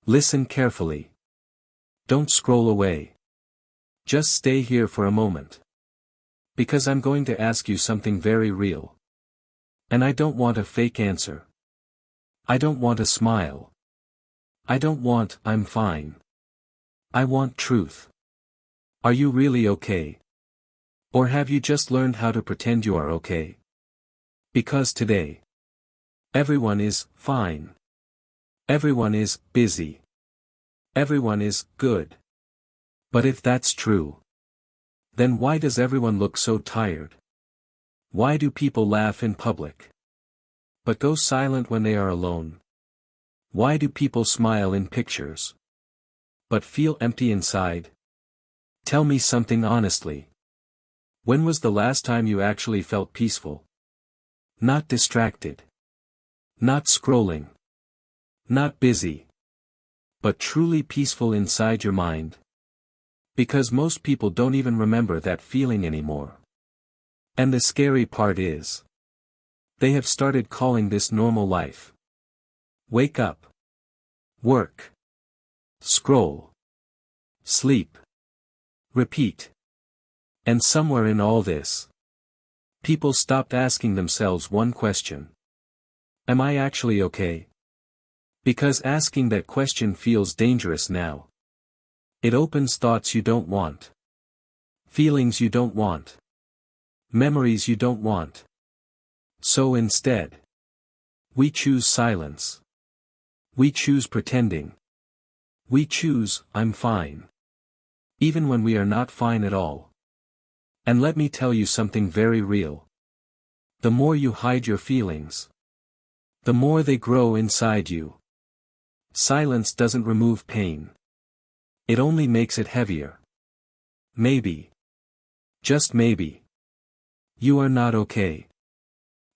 Listen carefully. Don't scroll away. Just stay here for a moment. Because I'm going to ask you something very real. And I don't want a fake answer. I don't want a smile. I don't want, I'm fine. I want truth. Are you really okay? Or have you just learned how to pretend you are okay? Because today, everyone is fine. Everyone is busy. Everyone is good. But if that's true, then why does everyone look so tired? Why do people laugh in public, but go silent when they are alone? Why do people smile in pictures, but feel empty inside? Tell me something honestly. When was the last time you actually felt peaceful? Not distracted. Not scrolling. Not busy. But truly peaceful inside your mind. Because most people don't even remember that feeling anymore. And the scary part is, they have started calling this normal life. Wake up. Work. Scroll. Sleep. Repeat. And somewhere in all this, people stopped asking themselves one question. Am I actually okay? Because asking that question feels dangerous now. It opens thoughts you don't want. Feelings you don't want. Memories you don't want. So instead, we choose silence. We choose pretending. We choose, I'm fine. Even when we are not fine at all. And let me tell you something very real. The more you hide your feelings, the more they grow inside you. Silence doesn't remove pain. It only makes it heavier. Maybe. Just maybe. You are not okay.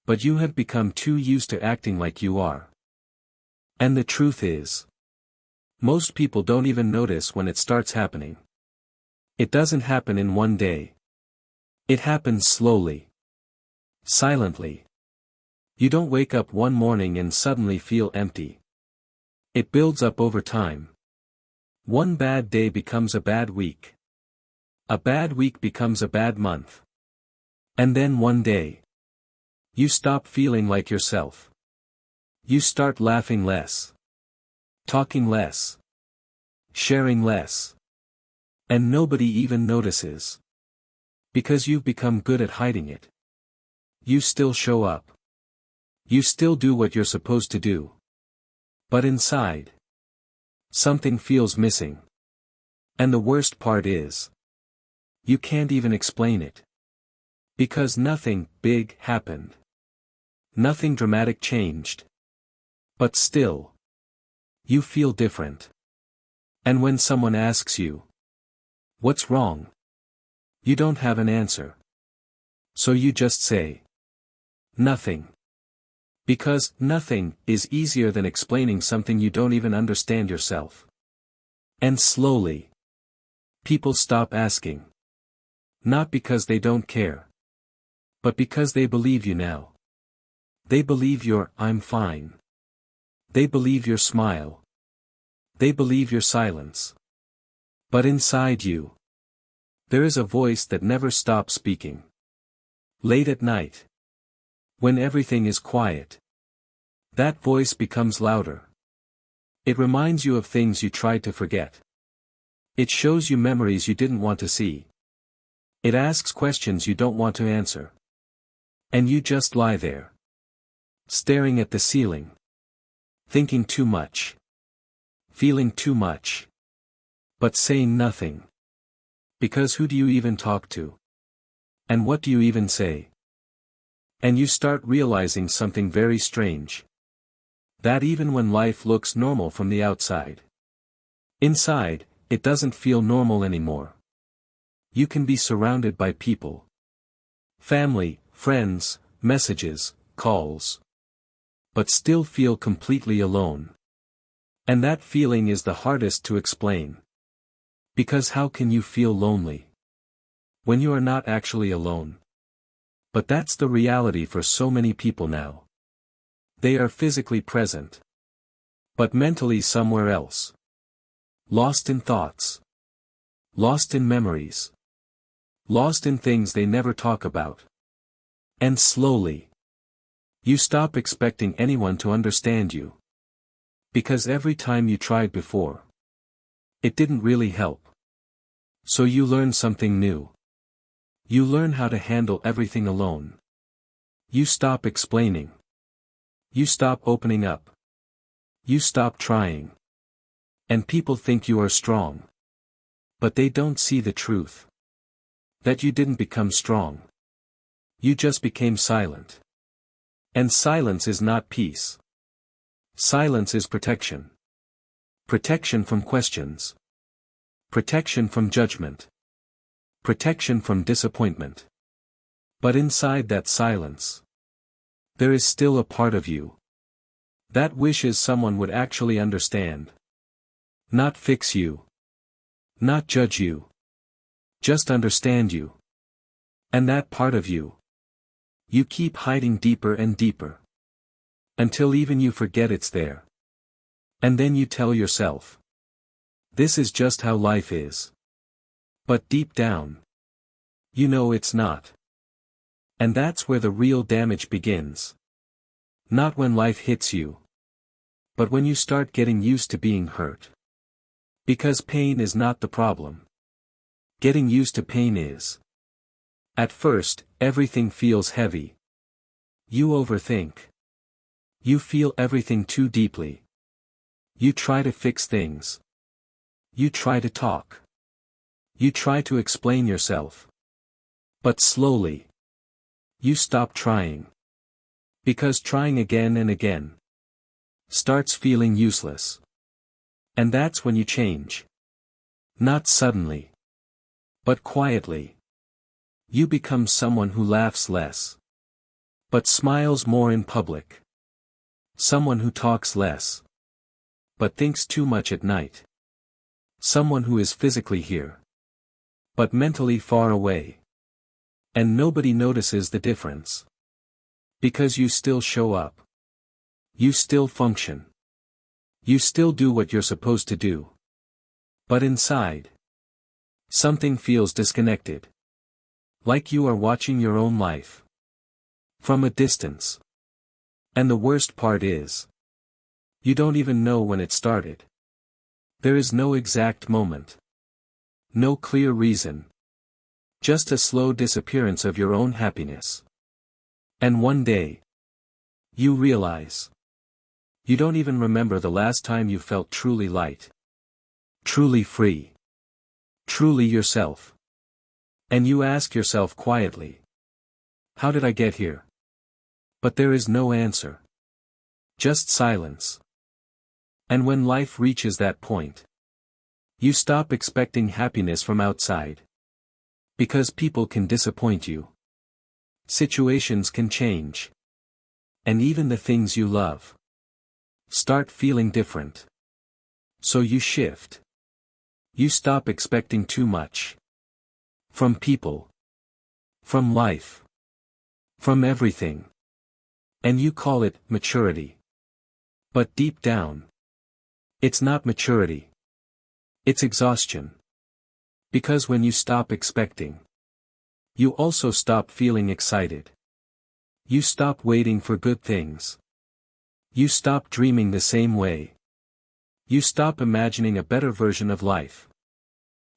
But you have become too used to acting like you are. And the truth is, most people don't even notice when it starts happening. It doesn't happen in one day. It happens slowly. Silently. You don't wake up one morning and suddenly feel empty. It builds up over time. One bad day becomes a bad week. A bad week becomes a bad month. And then one day, you stop feeling like yourself. You start laughing less. Talking less. Sharing less. And nobody even notices. Because you've become good at hiding it. You still show up. You still do what you're supposed to do. But inside, something feels missing. And the worst part is, you can't even explain it. Because nothing big happened. Nothing dramatic changed. But still, you feel different. And when someone asks you, what's wrong? You don't have an answer. So you just say, nothing. Because nothing is easier than explaining something you don't even understand yourself. And slowly, people stop asking. Not because they don't care. But because they believe you now. They believe your I'm fine. They believe your smile. They believe your silence. But inside you, there is a voice that never stops speaking. Late at night, when everything is quiet, that voice becomes louder. It reminds you of things you tried to forget. It shows you memories you didn't want to see. It asks questions you don't want to answer. And you just lie there, staring at the ceiling, thinking too much, feeling too much, but saying nothing. Because who do you even talk to? And what do you even say? And you start realizing something very strange. That even when life looks normal from the outside, inside, it doesn't feel normal anymore. You can be surrounded by people. Family, friends, messages, calls. But still feel completely alone. And that feeling is the hardest to explain. Because how can you feel lonely when you are not actually alone? But that's the reality for so many people now. They are physically present, but mentally somewhere else. Lost in thoughts. Lost in memories. Lost in things they never talk about. And slowly, you stop expecting anyone to understand you. Because every time you tried before, it didn't really help. So you learn something new. You learn how to handle everything alone. You stop explaining. You stop opening up. You stop trying. And people think you are strong. But they don't see the truth. That you didn't become strong. You just became silent. And silence is not peace. Silence is protection. Protection from questions. Protection from judgment. Protection from disappointment. But inside that silence, there is still a part of you that wishes someone would actually understand. Not fix you. Not judge you. Just understand you. And that part of you, you keep hiding deeper and deeper. Until even you forget it's there. And then you tell yourself, this is just how life is. But deep down, you know it's not. And that's where the real damage begins. Not when life hits you, but when you start getting used to being hurt. Because pain is not the problem. Getting used to pain is. At first, everything feels heavy. You overthink. You feel everything too deeply. You try to fix things. You try to talk. You try to explain yourself. But slowly, you stop trying. Because trying again and again starts feeling useless. And that's when you change. Not suddenly, but quietly. You become someone who laughs less, but smiles more in public. Someone who talks less, but thinks too much at night. Someone who is physically here, but mentally far away. And nobody notices the difference. Because you still show up. You still function. You still do what you're supposed to do. But inside, something feels disconnected. Like you are watching your own life from a distance. And the worst part is, you don't even know when it started. There is no exact moment. No clear reason. Just a slow disappearance of your own happiness. And one day, you realize, you don't even remember the last time you felt truly light. Truly free. Truly yourself. And you ask yourself quietly, how did I get here? But there is no answer. Just silence. And when life reaches that point, you stop expecting happiness from outside. Because people can disappoint you. Situations can change. And even the things you love start feeling different. So you shift. You stop expecting too much. From people. From life. From everything. And you call it maturity. But deep down, it's not maturity. It's exhaustion. Because when you stop expecting, you also stop feeling excited. You stop waiting for good things. You stop dreaming the same way. You stop imagining a better version of life.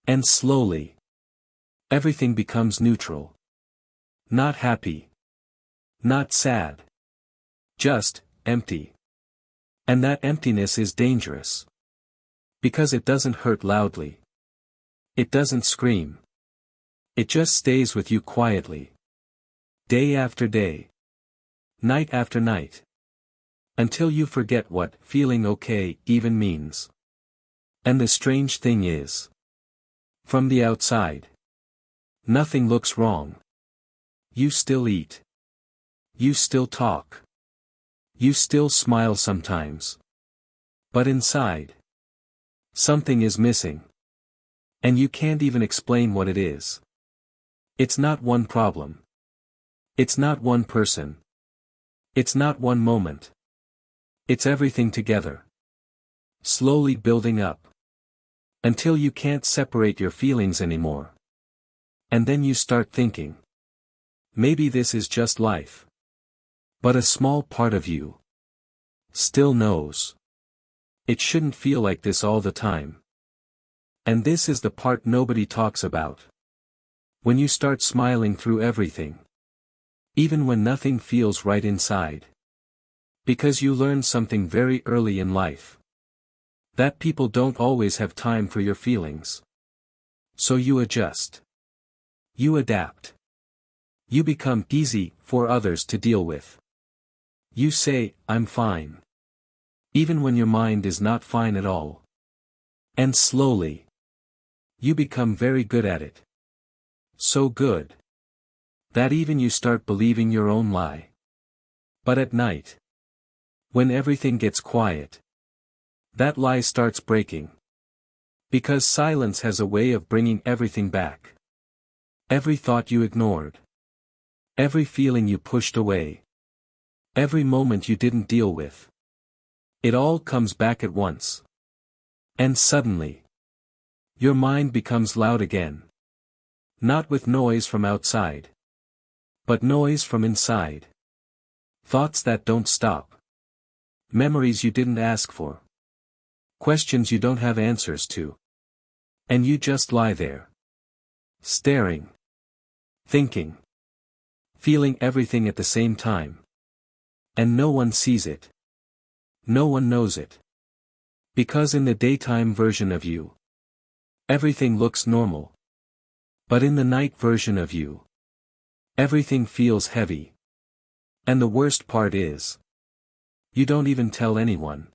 And slowly, everything becomes neutral. Not happy. Not sad. Just empty. And that emptiness is dangerous. Because it doesn't hurt loudly. It doesn't scream. It just stays with you quietly. Day after day. Night after night. Until you forget what feeling okay even means. And the strange thing is, from the outside, nothing looks wrong. You still eat. You still talk. You still smile sometimes. But inside, something is missing. And you can't even explain what it is. It's not one problem. It's not one person. It's not one moment. It's everything together. Slowly building up. Until you can't separate your feelings anymore. And then you start thinking. Maybe this is just life. But a small part of you still knows. It shouldn't feel like this all the time. And this is the part nobody talks about. When you start smiling through everything. Even when nothing feels right inside. Because you learn something very early in life. That people don't always have time for your feelings. So you adjust. You adapt. You become easy for others to deal with. You say, I'm fine. Even when your mind is not fine at all. And slowly. You become very good at it. So good. That even you start believing your own lie. But at night. When everything gets quiet. That lie starts breaking. Because silence has a way of bringing everything back. Every thought you ignored. Every feeling you pushed away. Every moment you didn't deal with. It all comes back at once. And suddenly. Your mind becomes loud again. Not with noise from outside. But noise from inside. Thoughts that don't stop. Memories you didn't ask for. Questions you don't have answers to. And you just lie there. Staring. Thinking. Feeling everything at the same time. And no one sees it. No one knows it. Because in the daytime version of you. Everything looks normal. But in the night version of you. Everything feels heavy. And the worst part is. You don't even tell anyone.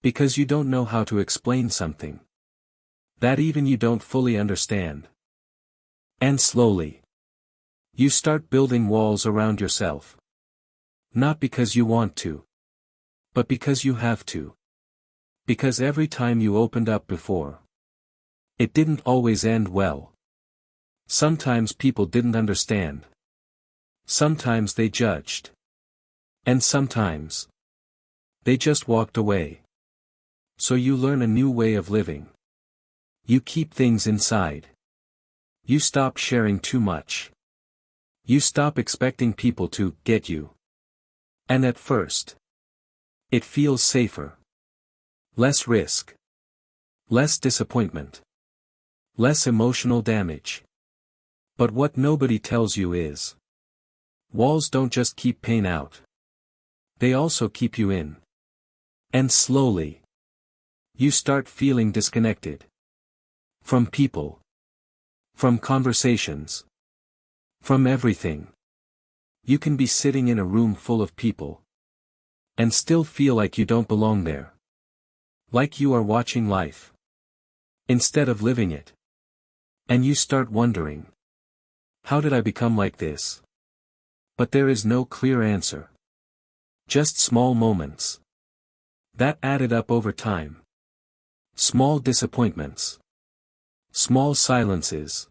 Because you don't know how to explain something. That even you don't fully understand. And slowly. You start building walls around yourself. Not because you want to. But because you have to. Because every time you opened up before. It didn't always end well. Sometimes people didn't understand. Sometimes they judged. And sometimes. They just walked away. So you learn a new way of living. You keep things inside. You stop sharing too much. You stop expecting people to get you. And at first. It feels safer. Less risk. Less disappointment. Less emotional damage. But what nobody tells you is. Walls don't just keep pain out. They also keep you in. And slowly. You start feeling disconnected. From people. From conversations. From everything. You can be sitting in a room full of people. And still feel like you don't belong there. Like you are watching life. Instead of living it. And you start wondering. How did I become like this? But there is no clear answer. Just small moments. That added up over time. Small disappointments. Small silences.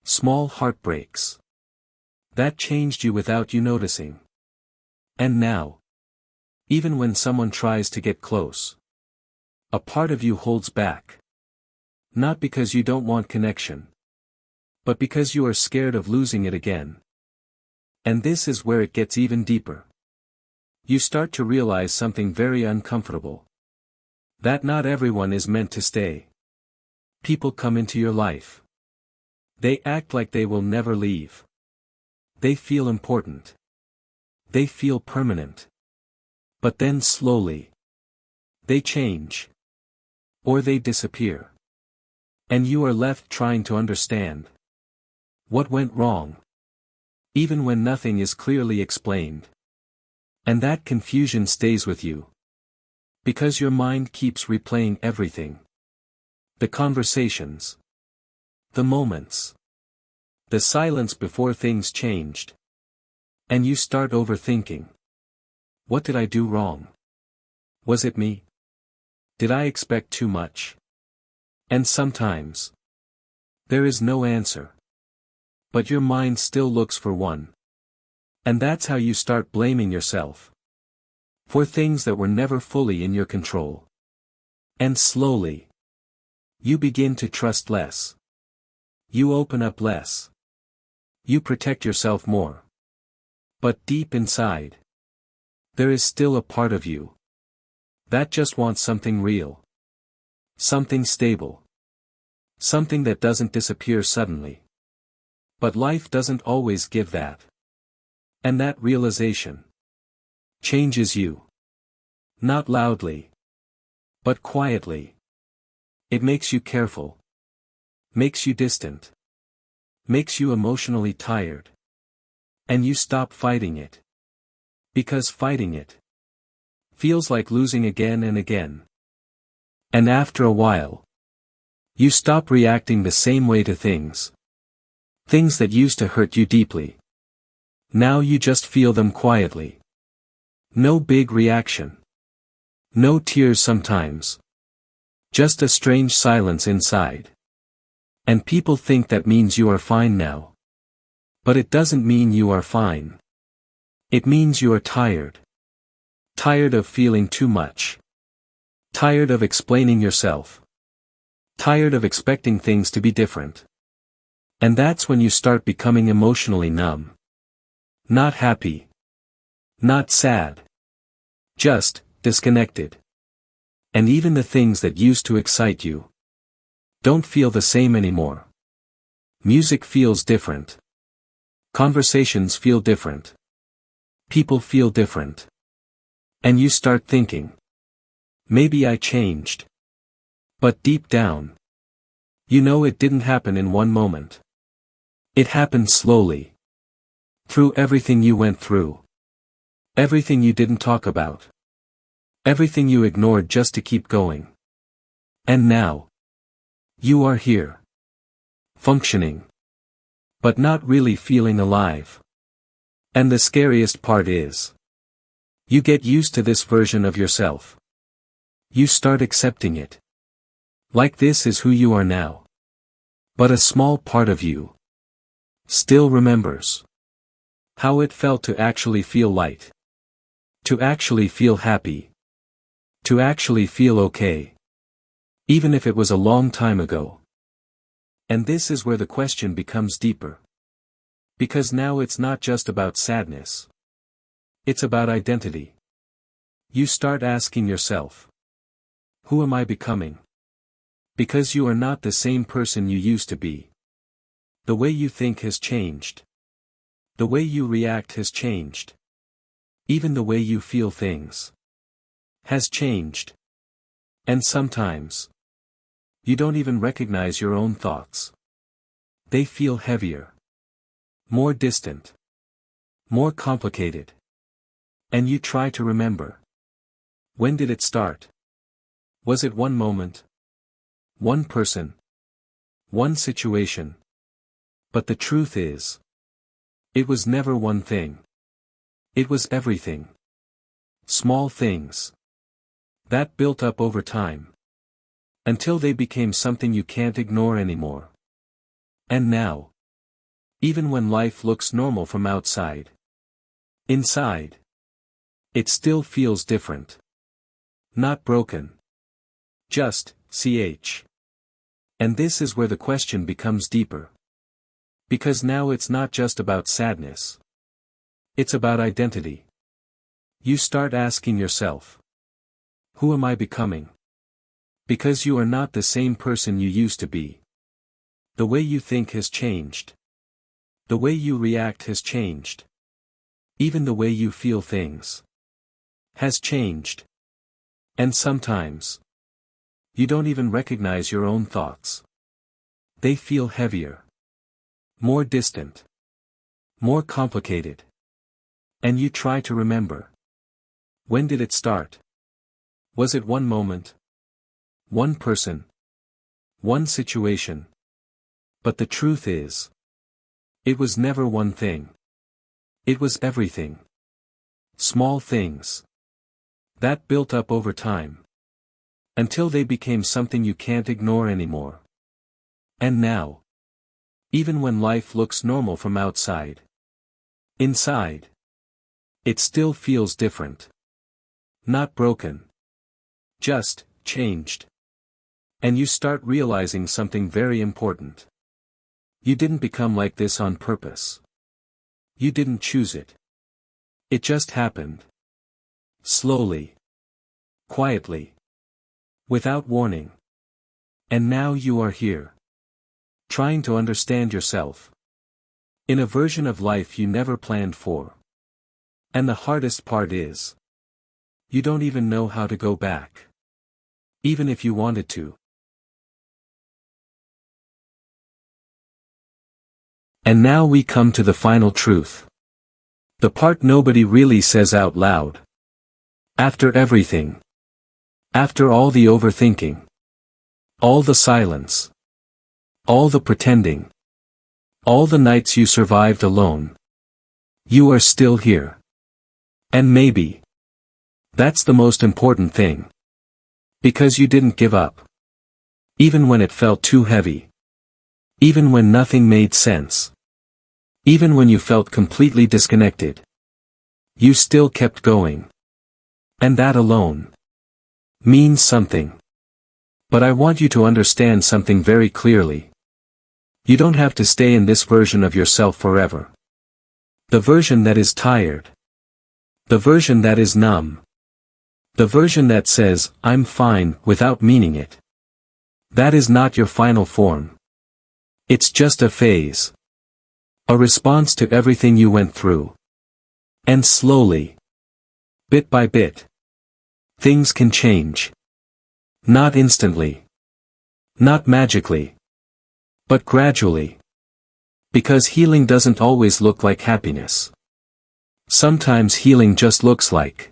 Small heartbreaks. That changed you without you noticing. And now. Even when someone tries to get close. A part of you holds back. Not because you don't want connection. But because you are scared of losing it again. And this is where it gets even deeper. You start to realize something very uncomfortable. That not everyone is meant to stay. People come into your life. They act like they will never leave. They feel important. They feel permanent. But then slowly. They change. Or they disappear. And you are left trying to understand. What went wrong? Even when nothing is clearly explained. And that confusion stays with you. Because your mind keeps replaying everything. The conversations. The moments. The silence before things changed. And you start overthinking. What did I do wrong? Was it me? Did I expect too much? And sometimes. There is no answer. But your mind still looks for one. And that's how you start blaming yourself. For things that were never fully in your control. And slowly. You begin to trust less. You open up less. You protect yourself more. But deep inside, there is still a part of you that just wants something real. Something stable. Something that doesn't disappear suddenly. But life doesn't always give that. And that realization changes you. Not loudly, but quietly. It makes you careful. Makes you distant. Makes you emotionally tired. And you stop fighting it. Because fighting it feels like losing again and again. And after a while, you stop reacting the same way to things. Things that used to hurt you deeply. Now you just feel them quietly. No big reaction. No tears sometimes. Just a strange silence inside. And people think that means you are fine now. But it doesn't mean you are fine. It means you are tired. Tired of feeling too much. Tired of explaining yourself. Tired of expecting things to be different. And that's when you start becoming emotionally numb. Not happy. Not sad. Just disconnected. And even the things that used to excite you don't feel the same anymore. Music feels different. Conversations feel different. People feel different. And you start thinking, maybe I changed. But deep down, you know it didn't happen in one moment. It happened slowly. Through everything you went through. Everything you didn't talk about. Everything you ignored just to keep going. And now, you are here. Functioning. But not really feeling alive. And the scariest part is, you get used to this version of yourself. You start accepting it. Like this is who you are now. But a small part of you still remembers how it felt to actually feel light. To actually feel happy. To actually feel okay. Even if it was a long time ago. And this is where the question becomes deeper. Because now it's not just about sadness. It's about identity. You start asking yourself, who am I becoming? Because you are not the same person you used to be. The way you think has changed. The way you react has changed. Even the way you feel things has changed. And sometimes, you don't even recognize your own thoughts. They feel heavier. More distant. More complicated. And you try to remember. When did it start? Was it one moment? One person? One situation? But the truth is, it was never one thing. It was everything. Small things. That built up over time. Until they became something you can't ignore anymore. And now, even when life looks normal from outside, inside, it still feels different. Not broken. Just, ch. And this is where the question becomes deeper. Because now it's not just about sadness. It's about identity. You start asking yourself, who am I becoming? Because you are not the same person you used to be. The way you think has changed. The way you react has changed. Even the way you feel things has changed. And sometimes, you don't even recognize your own thoughts. They feel heavier. More distant. More complicated. And you try to remember. When did it start? Was it one moment? One person? One situation? But the truth is, it was never one thing. It was everything. Small things. That built up over time. Until they became something you can't ignore anymore. And now, even when life looks normal from outside, inside, it still feels different. Not broken. Just, changed. And you start realizing something very important. You didn't become like this on purpose. You didn't choose it. It just happened. Slowly. Quietly. Without warning. And now you are here. Trying to understand yourself. In a version of life you never planned for. And the hardest part is, you don't even know how to go back. Even if you wanted to. And now we come to the final truth. The part nobody really says out loud. After everything. After all the overthinking. All the silence. All the pretending. All the nights you survived alone. You are still here. And maybe. That's the most important thing. Because you didn't give up. Even when it felt too heavy. Even when nothing made sense. Even when you felt completely disconnected. You still kept going. And that alone means something. But I want you to understand something very clearly. You don't have to stay in this version of yourself forever. The version that is tired. The version that is numb. The version that says, I'm fine, without meaning it. That is not your final form. It's just a phase. A response to everything you went through. And slowly. Bit by bit. Things can change. Not instantly. Not magically. But gradually. Because healing doesn't always look like happiness. Sometimes healing just looks like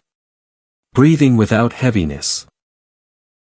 breathing without heaviness.